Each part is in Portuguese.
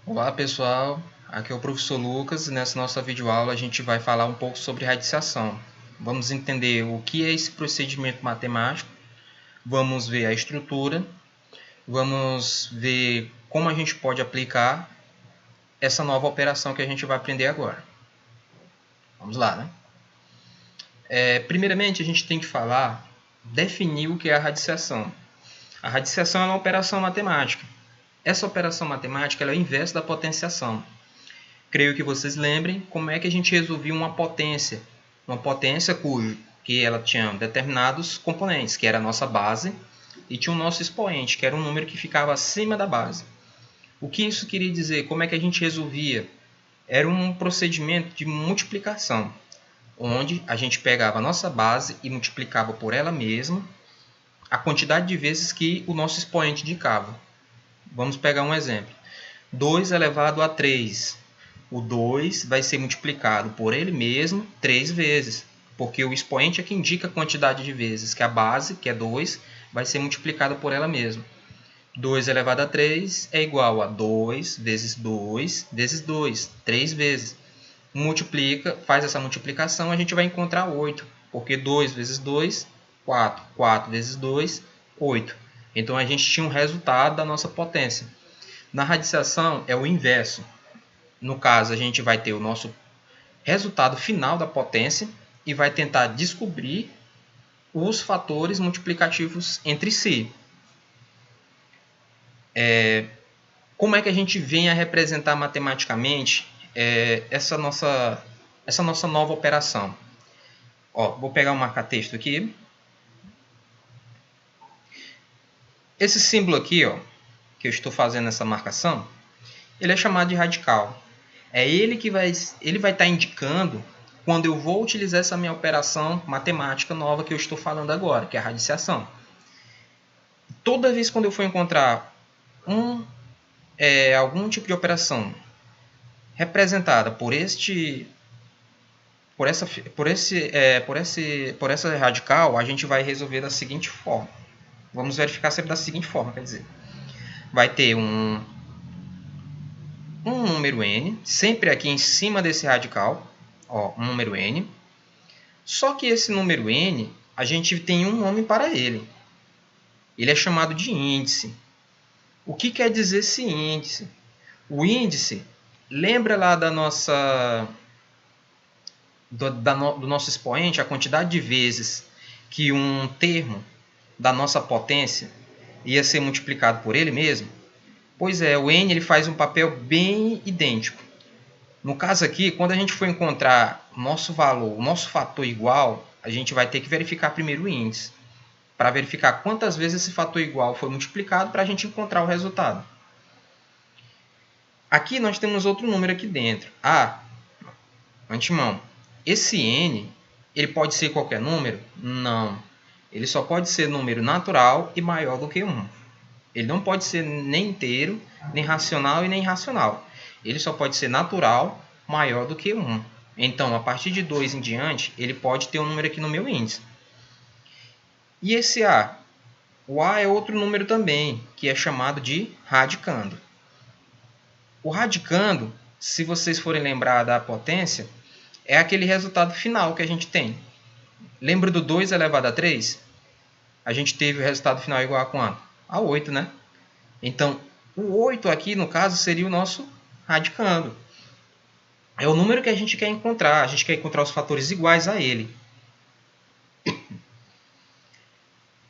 Olá pessoal, aqui é o professor Lucas e nessa nossa videoaula a gente vai falar um pouco sobre radiciação. Vamos entender o que é esse procedimento matemático, vamos ver a estrutura, vamos ver como a gente pode aplicar essa nova operação que a gente vai aprender agora. Vamos lá, né? Primeiramente a gente tem que definir o que é a radiciação. A radiciação é uma operação matemática. Essa operação matemática é o inverso da potenciação. Creio que vocês lembrem como é que a gente resolvia uma potência que ela tinha determinados componentes, que era a nossa base, e tinha o nosso expoente, que era um número que ficava acima da base. O que isso queria dizer? Como é que a gente resolvia? Era um procedimento de multiplicação, onde a gente pegava a nossa base e multiplicava por ela mesma a quantidade de vezes que o nosso expoente indicava. Vamos pegar um exemplo. 2 elevado a 3. O 2 vai ser multiplicado por ele mesmo 3 vezes, porque o expoente é que indica a quantidade de vezes que a base, que é 2, vai ser multiplicada por ela mesma. 2 elevado a 3 é igual a 2 vezes 2 vezes 2, 3 vezes. Faz essa multiplicação, a gente vai encontrar 8, porque 2 vezes 2, 4. 4 vezes 2, 8. Então a gente tinha um resultado da nossa potência. Na radiciação é o inverso. No caso, a gente vai ter o nosso resultado final da potência e vai tentar descobrir os fatores multiplicativos entre si. Como é que a gente vem a representar matematicamente essa nossa nova operação? Vou pegar um marca-texto aqui. Esse símbolo aqui, que eu estou fazendo essa marcação, ele é chamado de radical. É ele que vai estar indicando quando eu vou utilizar essa minha operação matemática nova que eu estou falando agora, que é a radiciação. Toda vez quando eu for encontrar algum tipo de operação representada por essa radical, a gente vai resolver da seguinte forma. Vamos verificar sempre da seguinte forma, quer dizer, vai ter um número n, sempre aqui em cima desse radical, um número n. Só que esse número n, a gente tem um nome para ele. Ele é chamado de índice. O que quer dizer esse índice? O índice, lembra lá do nosso expoente, a quantidade de vezes que um termo da nossa potência ia ser multiplicado por ele mesmo? Pois é, o n ele faz um papel bem idêntico. No caso aqui, quando a gente for encontrar o nosso valor, o nosso fator igual, a gente vai ter que verificar primeiro o índice, para verificar quantas vezes esse fator igual foi multiplicado para a gente encontrar o resultado. Aqui nós temos outro número aqui dentro. Antemão, esse n, ele pode ser qualquer número? Não. Ele só pode ser número natural e maior do que 1. Ele não pode ser nem inteiro, nem racional e nem irracional. Ele só pode ser natural maior do que 1. Então, a partir de 2 em diante, ele pode ter um número aqui no meu índice. E esse A? O A é outro número também, que é chamado de radicando. O radicando, se vocês forem lembrar da potência, é aquele resultado final que a gente tem. Lembra do 2 elevado a 3? A gente teve o resultado final igual a quanto? A 8, né? Então, o 8 aqui, no caso, seria o nosso radicando. É o número que a gente quer encontrar. A gente quer encontrar os fatores iguais a ele.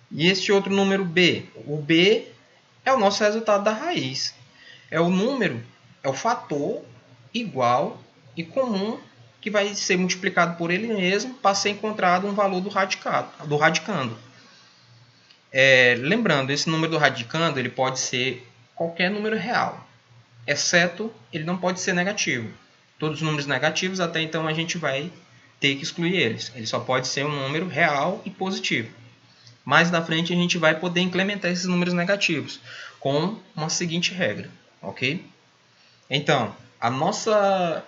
E este outro número B? O B é o nosso resultado da raiz. É o número, é o fator igual e comum que vai ser multiplicado por ele mesmo para ser encontrado um valor do radicando. Lembrando, esse número do radicando ele pode ser qualquer número real, exceto ele não pode ser negativo. Todos os números negativos, até então, a gente vai ter que excluir eles. Ele só pode ser um número real e positivo. Mais na frente, a gente vai poder implementar esses números negativos com uma seguinte regra, ok? Então, a nossa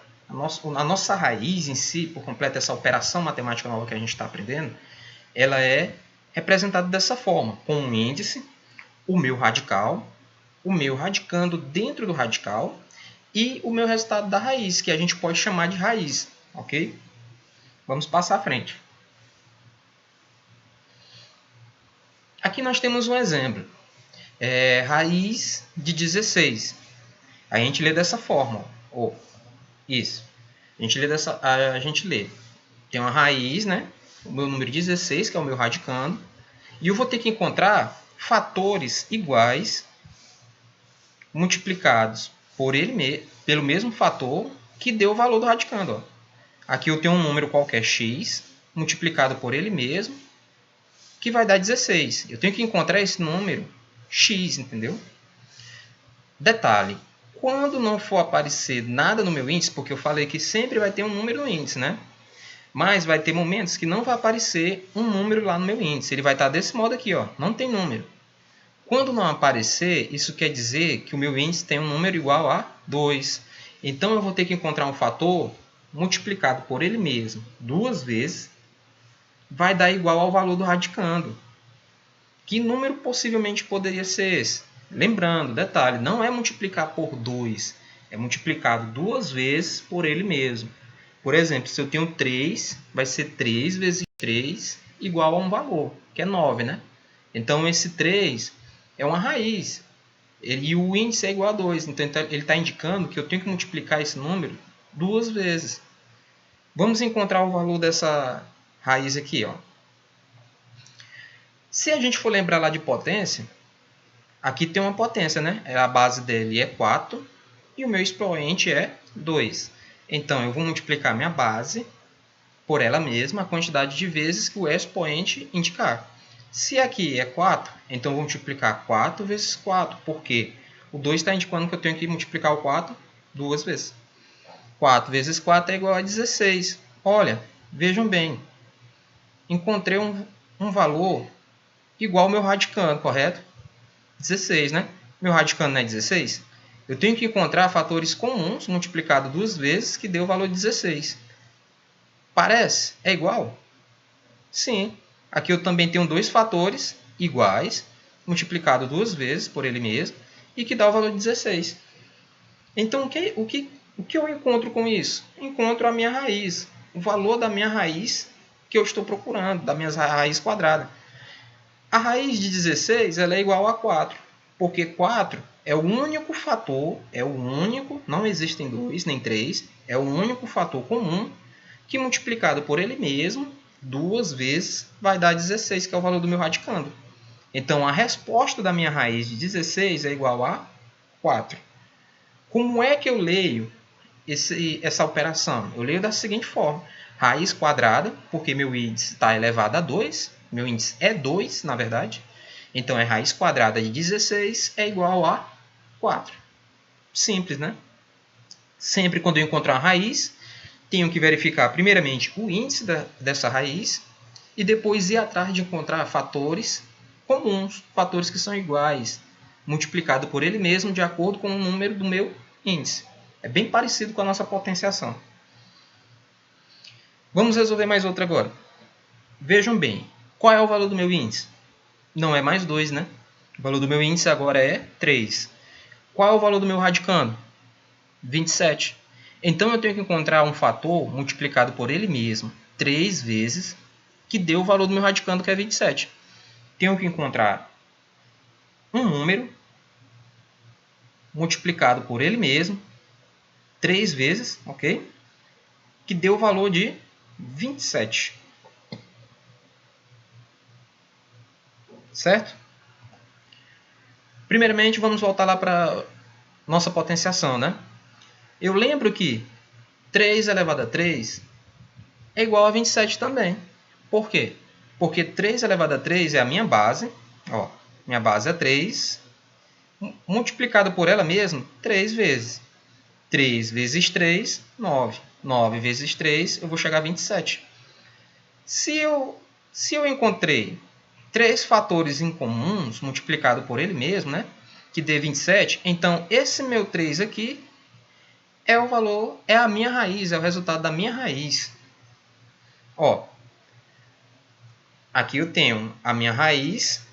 raiz em si, por completo, essa operação matemática nova que a gente está aprendendo, ela é representada dessa forma, com um índice, o meu radical, o meu radicando dentro do radical e o meu resultado da raiz, que a gente pode chamar de raiz, ok? Vamos passar à frente. Aqui nós temos um exemplo. Raiz de 16. A gente lê dessa forma. Isso. A gente lê. Tem uma raiz, né? O meu número 16, que é o meu radicando. E eu vou ter que encontrar fatores iguais multiplicados por pelo mesmo fator que deu o valor do radicando. Ó. Aqui eu tenho um número qualquer x multiplicado por ele mesmo, que vai dar 16. Eu tenho que encontrar esse número x, entendeu? Detalhe, quando não for aparecer nada no meu índice, porque eu falei que sempre vai ter um número no índice, né? Mas vai ter momentos que não vai aparecer um número lá no meu índice. Ele vai estar desse modo aqui, ó, não tem número. Quando não aparecer, isso quer dizer que o meu índice tem um número igual a 2. Então, eu vou ter que encontrar um fator multiplicado por ele mesmo 2 vezes, vai dar igual ao valor do radicando. Que número possivelmente poderia ser esse? Lembrando, detalhe, não é multiplicar por 2, é multiplicado 2 vezes por ele mesmo. Por exemplo, se eu tenho 3, vai ser 3 vezes 3 igual a um valor, que é 9, né? Então, esse 3 é uma raiz. E o índice é igual a 2. Então, ele está indicando que eu tenho que multiplicar esse número 2 vezes. Vamos encontrar o valor dessa raiz aqui. Ó. Se a gente for lembrar lá de potência, aqui tem uma potência, né? A base dele é 4 e o meu expoente é 2. Então, eu vou multiplicar minha base por ela mesma, a quantidade de vezes que o expoente indicar. Se aqui é 4, então eu vou multiplicar 4 vezes 4, porque o 2 está indicando que eu tenho que multiplicar o 4 duas vezes. 4 vezes 4 é igual a 16. Olha, vejam bem, encontrei um valor igual ao meu radicando, correto? 16, né? Meu radicando não é 16? Eu tenho que encontrar fatores comuns multiplicado duas vezes que dê o valor de 16. Parece? É igual? Sim. Aqui eu também tenho dois fatores iguais, multiplicado duas vezes por ele mesmo, e que dá o valor de 16. Então, o que eu encontro com isso? Encontro a minha raiz, o valor da minha raiz que eu estou procurando, da minha raiz quadrada. A raiz de 16 ela é igual a 4, porque 4 é o único fator, não existem dois nem três, é o único fator comum que multiplicado por ele mesmo, duas vezes, vai dar 16, que é o valor do meu radicando. Então, a resposta da minha raiz de 16 é igual a 4. Como é que eu leio essa operação? Eu leio da seguinte forma. Raiz quadrada, porque meu índice está elevado a 2. Meu índice é 2, na verdade. Então, raiz quadrada de 16 é igual a 4. Simples, né? Sempre quando eu encontrar uma raiz, tenho que verificar primeiramente o índice dessa raiz e depois ir atrás de encontrar fatores comuns, fatores que são iguais, multiplicado por ele mesmo de acordo com o número do meu índice. É bem parecido com a nossa potenciação. Vamos resolver mais outra agora. Vejam bem, qual é o valor do meu índice? Não é mais 2, né? O valor do meu índice agora é 3. Qual é o valor do meu radicando? 27. Então, eu tenho que encontrar um fator multiplicado por ele mesmo 3 vezes, que deu o valor do meu radicando, que é 27. Tenho que encontrar um número multiplicado por ele mesmo 3 vezes, ok? Que deu o valor de 27. Certo? Primeiramente, vamos voltar lá para nossa potenciação, né? Eu lembro que 3 elevado a 3 é igual a 27 também. Por quê? Porque 3 elevado a 3 é a minha base. Ó, minha base é 3. Multiplicado por ela mesma 3 vezes. 3 vezes 3, 9. 9 vezes 3, eu vou chegar a 27. Se eu encontrei 3 fatores incomuns multiplicado por ele mesmo, né, que dê 27, então esse meu 3 aqui é o valor, é a minha raiz, é o resultado da minha raiz. Ó, aqui eu tenho a minha raiz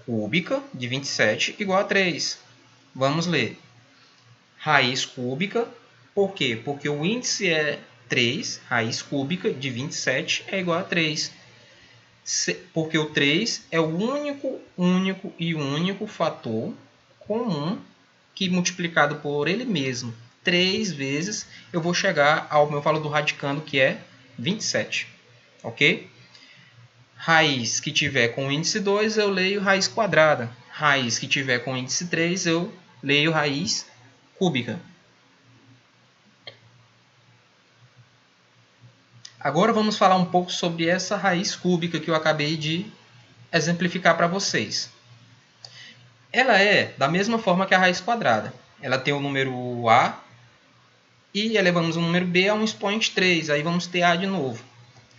cúbica de 27 igual a 3. Vamos ler. Raiz cúbica, por quê? Porque o índice é 3, raiz cúbica de 27 é igual a 3. Porque o 3 é o único fator comum que, multiplicado por ele mesmo 3 vezes, eu vou chegar ao meu valor do radicando, que é 27. Ok? Raiz que tiver com índice 2, eu leio raiz quadrada. Raiz que tiver com índice 3, eu leio raiz cúbica. Agora vamos falar um pouco sobre essa raiz cúbica que eu acabei de exemplificar para vocês. Ela é da mesma forma que a raiz quadrada. Ela tem o número a e elevamos o número b a um expoente 3. Aí vamos ter a de novo.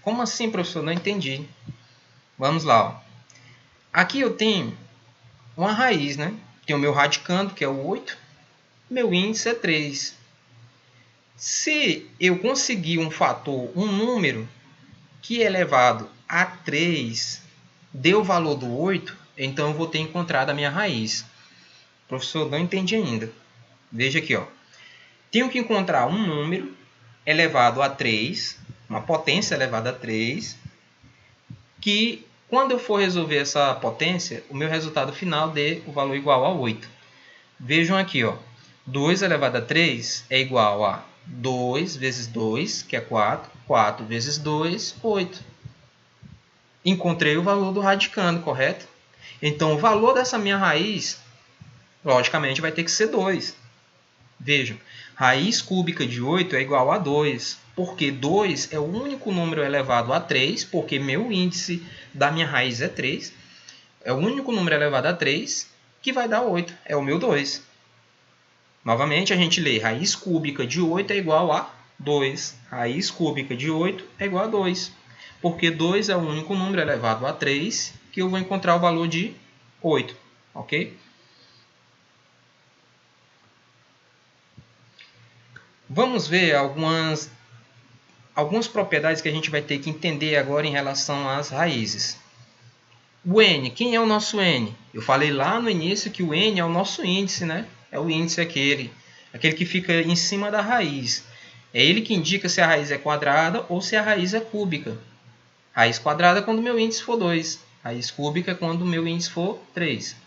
Como assim, professor? Não entendi. Vamos lá. Ó. Aqui eu tenho uma raiz, né? Tem o meu radicando, que é o 8. Meu índice é 3. Se eu conseguir um fator, um número, que elevado a 3 dê o valor do 8, então eu vou ter encontrado a minha raiz. Professor, não entendi ainda. Veja aqui, ó. Tenho que encontrar um número elevado a 3, uma potência elevada a 3, que quando eu for resolver essa potência, o meu resultado final dê o valor igual a 8. Vejam aqui, ó. 2 elevado a 3 é igual a 2 vezes 2, que é 4. 4 vezes 2, 8. Encontrei o valor do radicando, correto? Então, o valor dessa minha raiz, logicamente, vai ter que ser 2. Vejam, raiz cúbica de 8 é igual a 2, porque 2 é o único número elevado a 3, porque meu índice da minha raiz é 3. É o único número elevado a 3 que vai dar 8, é o meu 2. Novamente, a gente lê raiz cúbica de 8 é igual a 2. Raiz cúbica de 8 é igual a 2. Porque 2 é o único número elevado a 3 que eu vou encontrar o valor de 8. Ok? Vamos ver algumas propriedades que a gente vai ter que entender agora em relação às raízes. O n, quem é o nosso n? Eu falei lá no início que o n é o nosso índice, né? É o índice aquele que fica em cima da raiz. É ele que indica se a raiz é quadrada ou se a raiz é cúbica. Raiz quadrada quando o meu índice for 2. Raiz cúbica quando o meu índice for 3.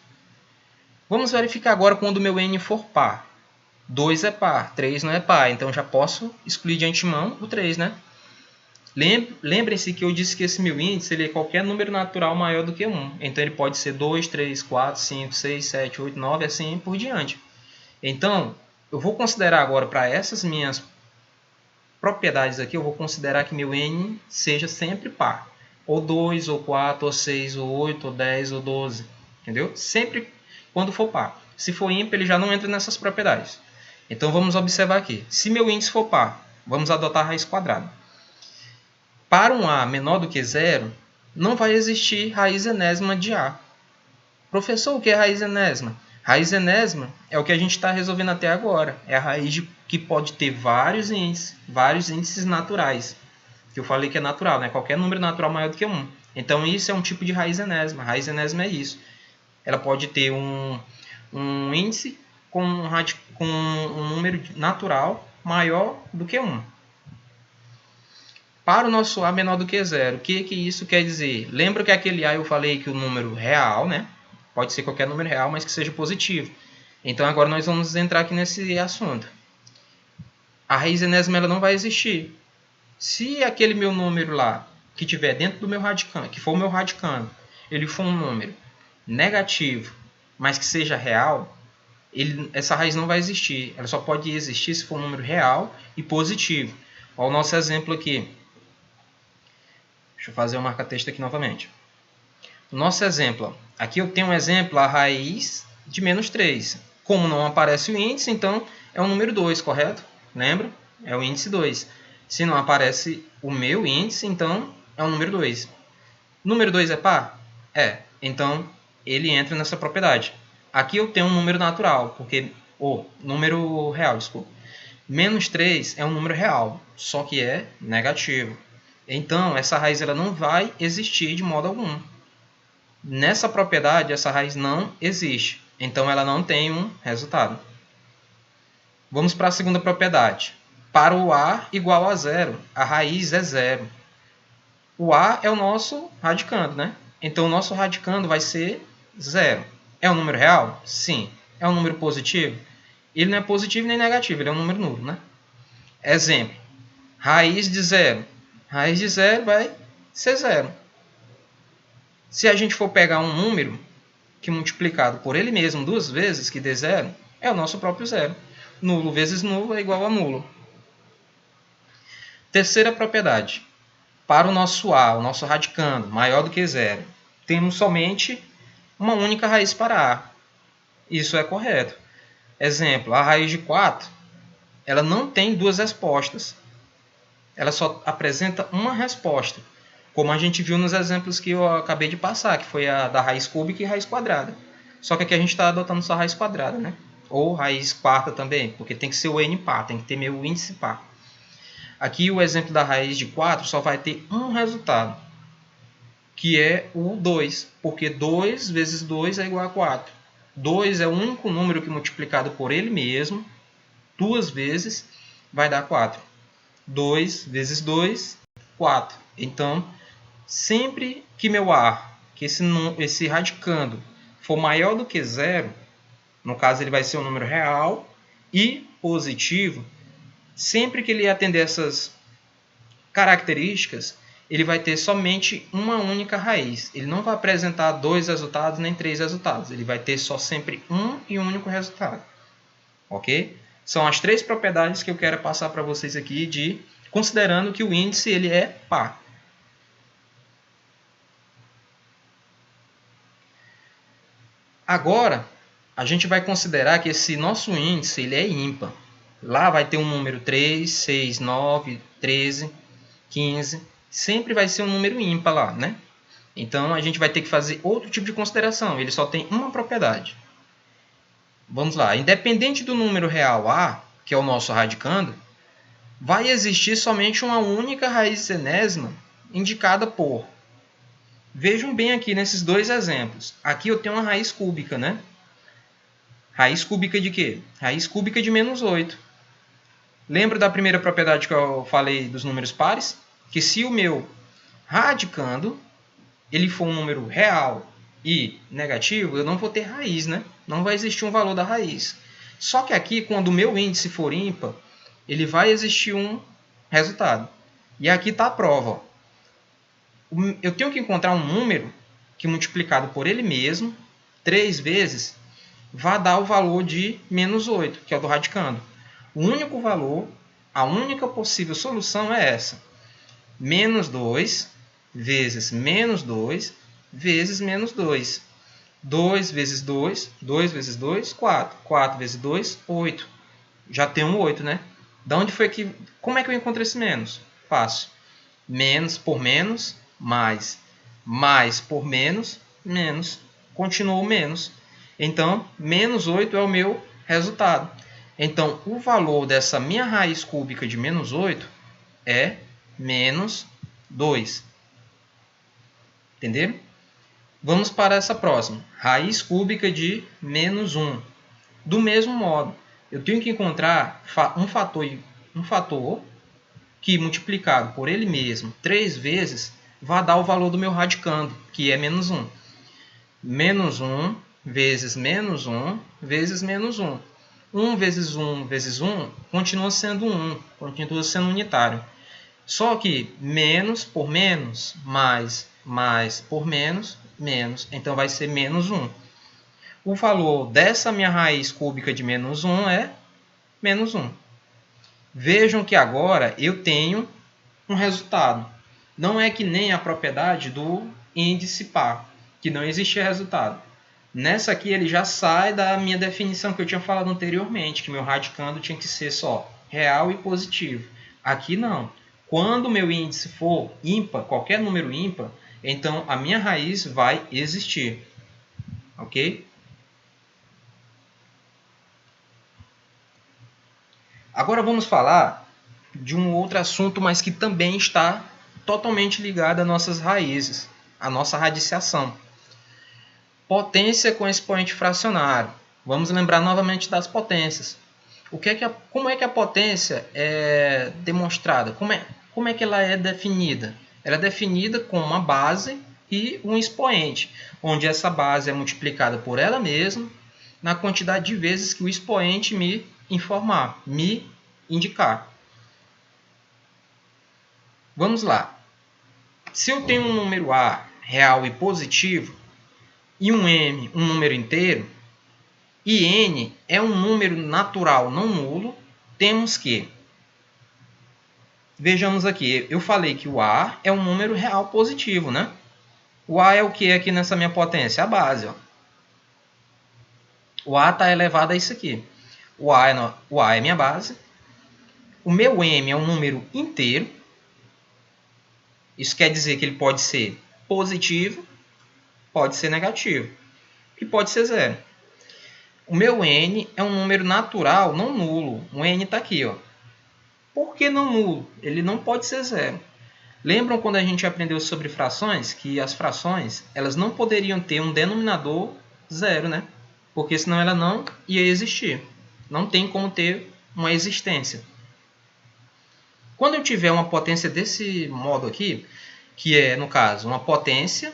Vamos verificar agora quando o meu n for par. 2 é par, 3 não é par. Então já posso excluir de antemão o 3, né? Lembrem-se que eu disse que esse meu índice ele é qualquer número natural maior do que 1. Então ele pode ser 2, 3, 4, 5, 6, 7, 8, 9, assim por diante. Então, eu vou considerar agora para essas minhas propriedades aqui, eu vou considerar que meu n seja sempre par. Ou 2, ou 4, ou 6, ou 8, ou 10, ou 12. Entendeu? Sempre quando for par. Se for ímpar, ele já não entra nessas propriedades. Então, vamos observar aqui. Se meu índice for par, vamos adotar a raiz quadrada. Para um a menor do que zero, não vai existir raiz enésima de a. Professor, o que é raiz enésima? Raiz enésima é o que a gente está resolvendo até agora. É a raiz que pode ter vários índices naturais. Que eu falei que é natural, né? Qualquer número natural maior do que 1. Então, isso é um tipo de raiz enésima. Raiz enésima é isso. Ela pode ter um índice com um número natural maior do que 1. Para o nosso a menor do que zero, o que isso quer dizer? Lembra que aquele a eu falei que o número real, né? Pode ser qualquer número real, mas que seja positivo. Então agora nós vamos entrar aqui nesse assunto. A raiz enésima ela não vai existir. Se aquele meu número lá, que estiver dentro do meu radicando, que for o meu radicando, ele for um número negativo, mas que seja real, essa raiz não vai existir. Ela só pode existir se for um número real e positivo. Olha o nosso exemplo aqui. Deixa eu fazer o marca-texto aqui novamente. O nosso exemplo. Aqui eu tenho um exemplo, a raiz de menos 3. Como não aparece o índice, então é o número 2, correto? Lembra? É o índice 2. Se não aparece o meu índice, então é o número 2. Número 2 é par? É. Então ele entra nessa propriedade. Aqui eu tenho um número natural, porque... número real, desculpa. Menos 3 é um número real, só que é negativo. Então, essa raiz ela não vai existir de modo algum. Nessa propriedade, essa raiz não existe. Então ela não tem um resultado. Vamos para a segunda propriedade. Para o a igual a zero, a raiz é zero. O a é o nosso radicando, né? Então o nosso radicando vai ser zero. É um número real? Sim. É um número positivo? Ele não é positivo nem negativo, ele é um número nulo, né? Exemplo. Raiz de zero. Raiz de zero vai ser zero. Se a gente for pegar um número que multiplicado por ele mesmo duas vezes, que dê zero, é o nosso próprio zero. Nulo vezes nulo é igual a nulo. Terceira propriedade. Para o nosso a, o nosso radicando, maior do que zero, temos somente uma única raiz para a. Isso é correto. Exemplo, a raiz de 4, ela não tem duas respostas. Ela só apresenta uma resposta, como a gente viu nos exemplos que eu acabei de passar, que foi a da raiz cúbica e raiz quadrada. Só que aqui a gente está adotando só a raiz quadrada, né? Ou raiz quarta também, porque tem que ser o n par, tem que ter meu índice par. Aqui o exemplo da raiz de 4 só vai ter um resultado, que é o 2, porque 2 vezes 2 é igual a 4. 2 é o único número que multiplicado por ele mesmo, duas vezes, vai dar 4. 2 vezes 2, 4. Então, sempre que meu a, que esse radicando, for maior do que zero, no caso ele vai ser um número real e positivo, sempre que ele atender essas características, ele vai ter somente uma única raiz. Ele não vai apresentar dois resultados nem três resultados. Ele vai ter só sempre um e um único resultado. Ok? São as três propriedades que eu quero passar para vocês aqui, considerando que o índice ele é par. Agora, a gente vai considerar que esse nosso índice ele é ímpar. Lá vai ter um número 3, 6, 9, 13, 15. Sempre vai ser um número ímpar lá, né? Então, a gente vai ter que fazer outro tipo de consideração. Ele só tem uma propriedade. Vamos lá. Independente do número real A, que é o nosso radicando, vai existir somente uma única raiz enésima indicada por. Vejam bem aqui nesses dois exemplos. Aqui eu tenho uma raiz cúbica, né? Raiz cúbica de quê? Raiz cúbica de menos 8. Lembra da primeira propriedade que eu falei dos números pares? Que se o meu radicando ele for um número real e negativo, eu não vou ter raiz, né? Não vai existir um valor da raiz. Só que aqui, quando o meu índice for ímpar, ele vai existir um resultado. E aqui está a prova. Eu tenho que encontrar um número que, multiplicado por ele mesmo, 3 vezes, vai dar o valor de menos 8, que é o do radicando. O único valor, a única possível solução é essa. Menos 2 vezes menos 2 vezes menos 2. 2 vezes 2, 2 vezes 2, 4. 4 vezes 2, 8. Já tem um 8, né? Da onde foi que... Como é que eu encontro esse menos? Fácil. Menos por menos, mais. Mais por menos, menos. Continuou menos. Então, menos 8 é o meu resultado. Então, o valor dessa minha raiz cúbica de menos 8 é menos 2. Entenderam? Vamos para essa próxima. Raiz cúbica de menos 1. Do mesmo modo, eu tenho que encontrar um fator que, multiplicado por ele mesmo 3 vezes, vai dar o valor do meu radicando, que é menos 1. Menos 1 vezes menos 1 vezes menos 1. 1 vezes 1 vezes 1 continua sendo 1, continua sendo unitário. Só que menos por menos, mais por menos, menos. Então vai ser menos 1. O valor dessa minha raiz cúbica de menos 1 é menos 1. Vejam que agora eu tenho um resultado. Não é que nem a propriedade do índice par, que não existia resultado. Nessa aqui ele já sai da minha definição que eu tinha falado anteriormente, que meu radicando tinha que ser só real e positivo. Aqui não. Quando o meu índice for ímpar, qualquer número ímpar, então a minha raiz vai existir. Ok? Agora vamos falar de um outro assunto, mas que também está totalmente ligado às nossas raízes, à nossa radiciação. Potência com expoente fracionário. Vamos lembrar novamente das potências. Como é que a potência é demonstrada? Como é que ela é definida? Ela é definida com uma base e um expoente, onde essa base é multiplicada por ela mesma na quantidade de vezes que o expoente me informar, me indicar. Vamos lá. Se eu tenho um número A real e positivo e um M, um número inteiro, e N é um número natural não nulo, temos que... Vejamos aqui, eu falei que o A é um número real positivo, né? O A é o que aqui nessa minha potência? A base, ó. O A está elevado a isso aqui. O A é minha base. O meu M é um número inteiro. Isso quer dizer que ele pode ser positivo, pode ser negativo e pode ser zero. O meu N é um número natural não nulo. O N está aqui, ó. Por que não nulo? Ele não pode ser zero. Lembram quando a gente aprendeu sobre frações? Que as frações elas não poderiam ter um denominador zero, né? Porque senão ela não ia existir. Não tem como ter uma existência. Quando eu tiver uma potência desse modo aqui, que é, no caso, uma potência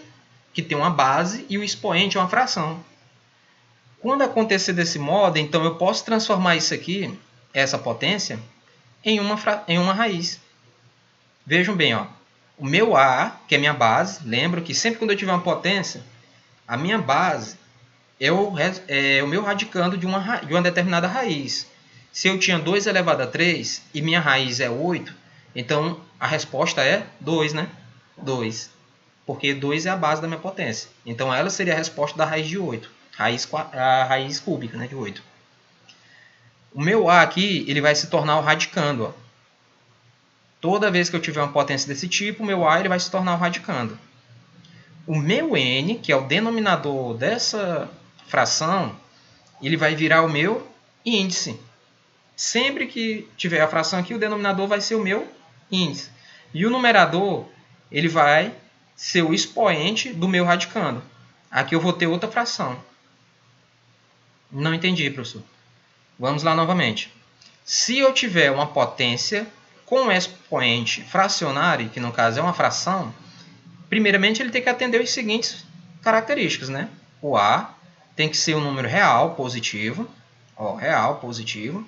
que tem uma base e o expoente é uma fração. Quando acontecer desse modo, então eu posso transformar isso aqui, essa potência, em uma raiz. Vejam bem, ó. O meu A, que é minha base, lembro que sempre quando eu tiver uma potência, a minha base é o meu radicando de uma determinada raiz. Se eu tinha 2 elevado a 3 e minha raiz é 8, então a resposta é 2, né? 2. Porque 2 é a base da minha potência. Então ela seria a resposta da raiz de 8. A raiz cúbica, né, de 8. O meu A aqui ele vai se tornar o radicando, ó. Toda vez que eu tiver uma potência desse tipo, o meu A ele vai se tornar o radicando. O meu N, que é o denominador dessa fração, ele vai virar o meu índice. Sempre que tiver a fração aqui, o denominador vai ser o meu índice. E o numerador ele vai ser o expoente do meu radicando. Aqui eu vou ter outra fração. Não entendi, professor. Vamos lá novamente. Se eu tiver uma potência com um expoente fracionário, que no caso é uma fração, primeiramente ele tem que atender as seguintes características, né? O A tem que ser um número real, positivo. Ó, real, positivo.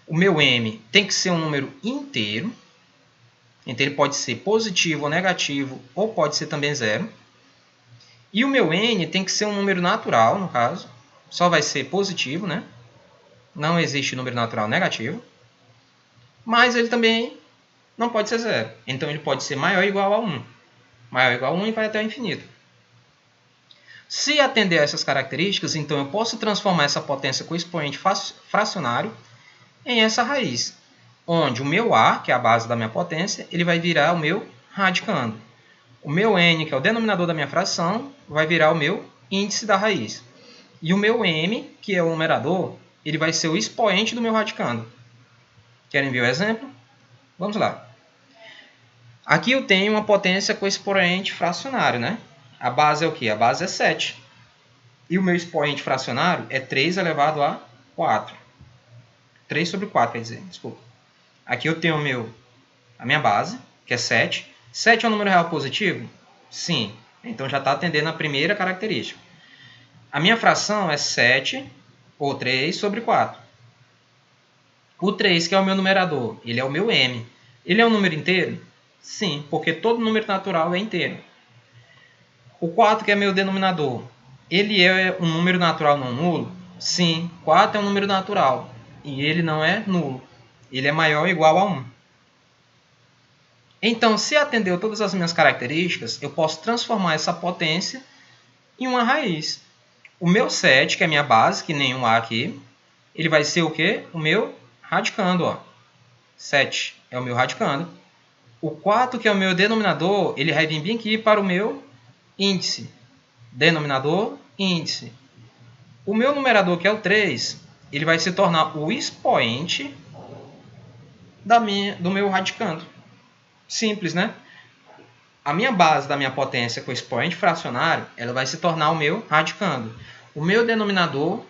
O meu M tem que ser um número inteiro. Então ele pode ser positivo ou negativo, ou pode ser também zero. E o meu N tem que ser um número natural, no caso. Só vai ser positivo, né? Não existe número natural negativo. Mas ele também não pode ser zero. Então ele pode ser maior ou igual a 1. Maior ou igual a 1 e vai até o infinito. Se atender a essas características, então eu posso transformar essa potência com expoente fracionário em essa raiz. Onde o meu A, que é a base da minha potência, ele vai virar o meu radicando. O meu N, que é o denominador da minha fração, vai virar o meu índice da raiz. E o meu M, que é o numerador, ele vai ser o expoente do meu radicando. Querem ver o exemplo? Vamos lá. Aqui eu tenho uma potência com expoente fracionário, né? A base é o quê? A base é 7. E o meu expoente fracionário é 3 elevado a 4. 3 sobre 4, quer dizer, desculpa. Aqui eu tenho a minha base, que é 7. 7 é um número real positivo? Sim. Então já está atendendo a primeira característica. A minha fração é 7, ou 3, sobre 4. O 3, que é o meu numerador, ele é o meu M. Ele é um número inteiro? Sim, porque todo número natural é inteiro. O 4, que é meu denominador, ele é um número natural não nulo? Sim, 4 é um número natural e ele não é nulo. Ele é maior ou igual a 1. Então, se atendeu todas as minhas características, eu posso transformar essa potência em uma raiz. O meu 7, que é a minha base, que nem um A aqui, ele vai ser o quê? O meu radicando. Ó. 7 é o meu radicando. O 4, que é o meu denominador, ele vai vir bem aqui para o meu índice. Denominador, índice. O meu numerador, que é o 3, ele vai se tornar o expoente do meu radicando. Simples, né? a minha base da minha potência com expoente fracionário, ela vai se tornar o meu radicando. O meu denominador,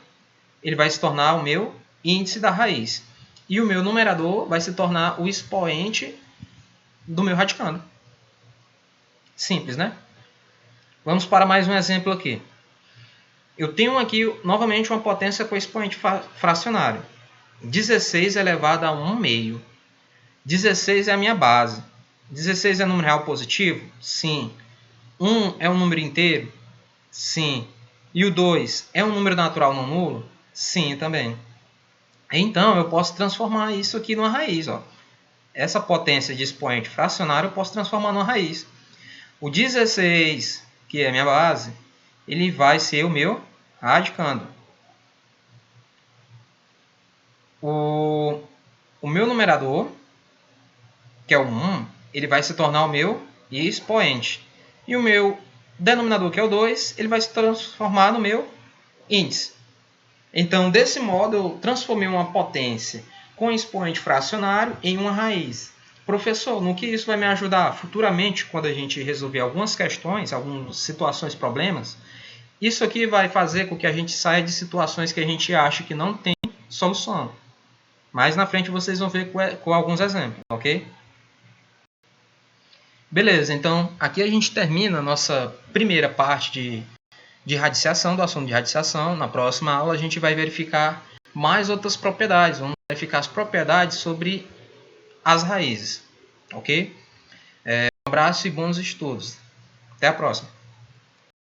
ele vai se tornar o meu índice da raiz. E o meu numerador vai se tornar o expoente do meu radicando. Simples, né? Vamos para mais um exemplo aqui. Eu tenho aqui, novamente, uma potência com expoente fracionário. 16 elevado a 1 meio. 16 é a minha base. 16 é número real positivo? Sim. 1 é um número inteiro? Sim. E o 2 é um número natural não nulo? Sim, também. Então, eu posso transformar isso aqui numa raiz. Ó. Essa potência de expoente fracionário eu posso transformar numa raiz. O 16, que é a minha base, ele vai ser o meu radicando. O meu numerador, que é o 1, ele vai se tornar o meu expoente. E o meu denominador, que é o 2, ele vai se transformar no meu índice. Então, desse modo, eu transformei uma potência com expoente fracionário em uma raiz. Professor, no que isso vai me ajudar futuramente quando a gente resolver algumas questões, algumas situações, problemas? Isso aqui vai fazer com que a gente saia de situações que a gente acha que não tem solução. Mais na frente vocês vão ver com alguns exemplos, ok? Beleza, então aqui a gente termina a nossa primeira parte de radiciação, do assunto de radiciação. Na próxima aula a gente vai verificar mais outras propriedades. Vamos verificar as propriedades sobre as raízes, ok? Um abraço e bons estudos. Até a próxima.